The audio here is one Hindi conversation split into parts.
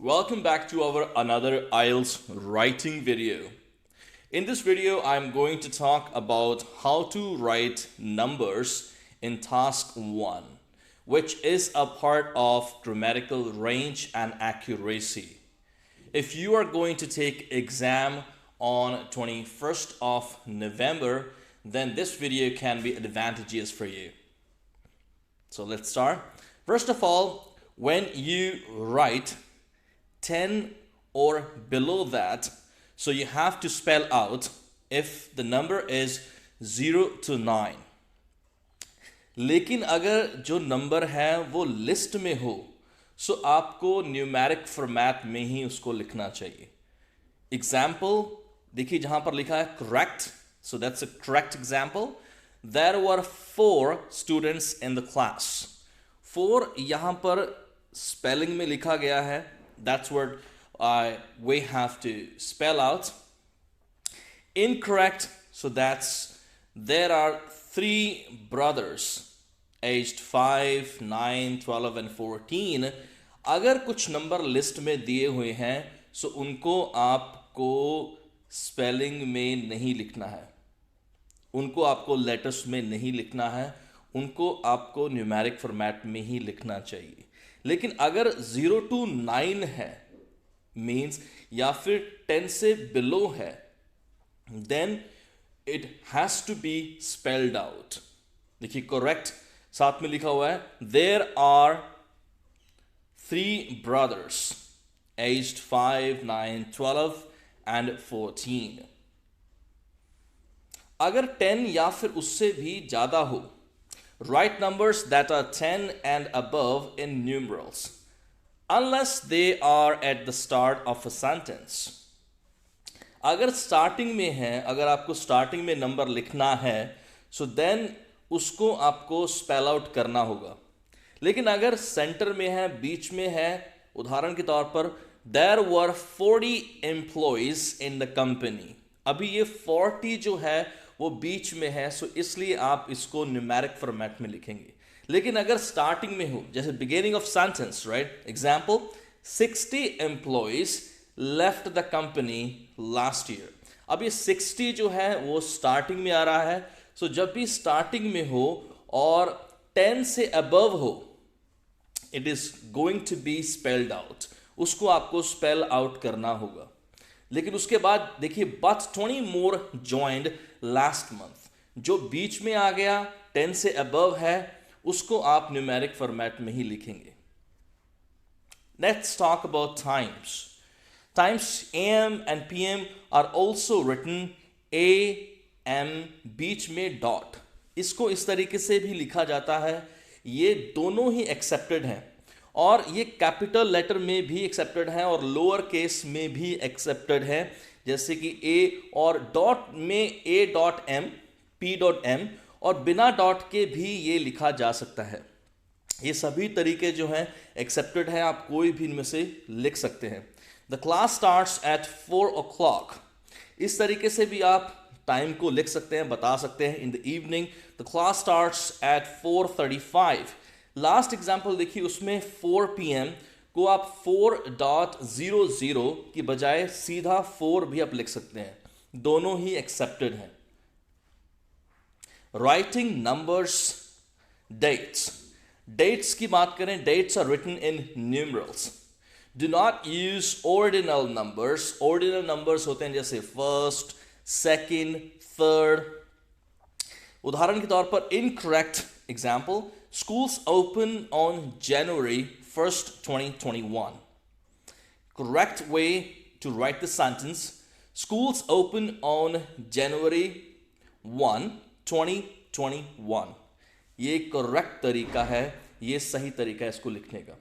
Welcome back to our another IELTS writing video. In this video, I'm going to talk about how to write numbers in task 1, which is a part of grammatical range and accuracy. If you are going to take exam on 21st of November, then this video can be advantageous for you. So let's start. First of all, when you write 10 or below that, so you have to spell out if the number is 0 to 9. लेकिन अगर जो नंबर है वो लिस्ट में हो सो आपको न्यूमेरिक फॉर्मेट में ही उसको लिखना चाहिए. एग्जाम्पल देखिए जहां पर लिखा है correct, so that's a correct example. There were 4 students in the class. 4 यहां पर स्पेलिंग में लिखा गया है. That's what we have to spell out. Incorrect, so that's there are 3 brothers aged 5, 9, 12 and 14. अगर कुछ नंबर लिस्ट में दिए हुए हैं सो उनको आपको स्पेलिंग में नहीं लिखना है, उनको आपको लेटर्स में नहीं लिखना है, उनको आपको न्यूमेरिक फॉर्मेट में ही लिखना चाहिए. लेकिन अगर 0 to 9 है मीन्स या फिर 10 से बिलो है, then it has to be spelled out. देखिए करेक्ट साथ में लिखा हुआ है there are 3 brothers aged 5, 9, 12 and 14. अगर 10 या फिर उससे भी ज्यादा हो, write numbers that are 10 and above in numerals, unless they are at the start of a sentence. अगर स्टार्टिंग में है, अगर आपको स्टार्टिंग में नंबर लिखना है सो देन उसको आपको स्पेल आउट करना होगा. लेकिन अगर सेंटर में है, बीच में है, उदाहरण के तौर पर there were 40 employees in the company. अभी ये 40 जो है वो बीच में है, सो इसलिए आप इसको न्यूमेरिक फॉर्मेट में लिखेंगे. लेकिन अगर स्टार्टिंग में हो, जैसे beginning of sentence, right, example 60 employees left the company last year. अब ये 60 जो है वो स्टार्टिंग में आ रहा है, सो जब भी स्टार्टिंग में हो और 10 से अबव हो, it is going to be spelled out. उसको आपको स्पेल आउट करना होगा. लेकिन उसके बाद देखिए but 20 more joined last month, जो बीच में आ गया 10 से अबव है, उसको आप न्यूमेरिक फॉर्मेट में ही लिखेंगे. Let's talk about times. Times AM and PM are also written AM बीच में डॉट. इसको इस तरीके से भी लिखा जाता है. ये दोनों ही एक्सेप्टेड हैं और ये कैपिटल लेटर में भी एक्सेप्टेड है और लोअर केस में भी एक्सेप्टेड है, जैसे कि ए और डॉट में A.M, P.M और बिना डॉट के भी ये लिखा जा सकता है. ये सभी तरीके जो हैं एक्सेप्टेड हैं, आप कोई भी इनमें से लिख सकते हैं. The class starts at 4 o'clock. इस तरीके से भी आप टाइम को लिख सकते हैं, बता सकते हैं. In the evening the class starts at 4:35. Last example देखिए, उसमें 4 PM को आप 4.00 की बजाय सीधा 4 भी आप लिख सकते हैं. दोनों ही एक्सेप्टेड हैं. Writing numbers, dates. डेट्स की बात करें, dates are written in numerals. Do not use ordinal numbers. Ordinal numbers होते हैं जैसे फर्स्ट, सेकेंड, थर्ड. उदाहरण के तौर पर incorrect example, schools open on January 1st, 2021. Correct way to write the sentence, schools open on January 1, 2021. ये correct तरीका है, ये सही तरीका है इसको लिखने का.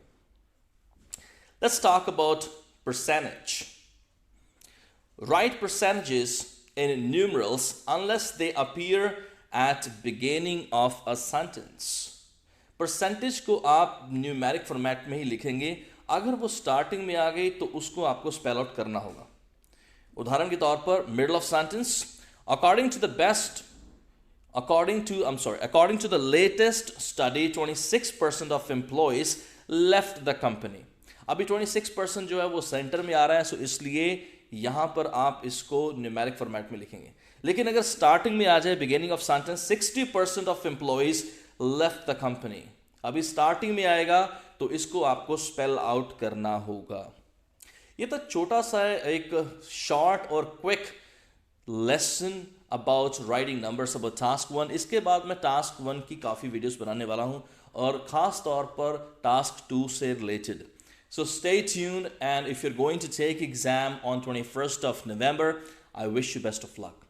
Let's talk about percentage. Write percentages in numerals unless they appear at beginning of a sentence. Percentage को आप न्यूमेरिक फॉर्मेट में ही लिखेंगे. अगर वो स्टार्टिंग में आ गई तो उसको आपको स्पेल आउट करना होगा. उदाहरण के तौर पर middle of sentence, according to the best according to the latest study 26% of employees left the company. अभी 26% जो है वो सेंटर में आ रहा है, सो इसलिए यहां पर आप इसको न्यूमेरिक फॉर्मेट में लिखेंगे। लेकिन अगर स्टार्टिंग में आ जाए beginning of sentence 60% of employees left the company, अभी स्टार्टिंग में आएगा तो इसको आपको स्पेल आउट करना होगा। ये तो छोटा सा एक शॉर्ट और quick lesson about writing numbers about task 1। इसके बाद मैं टास्क 1 की काफ़ी वीडियोस बनाने वाला हूं और ख़ास तौर पर टास्क 2 से related. So stay tuned, and if you're going to take exam on 21st of November, I wish you best of luck.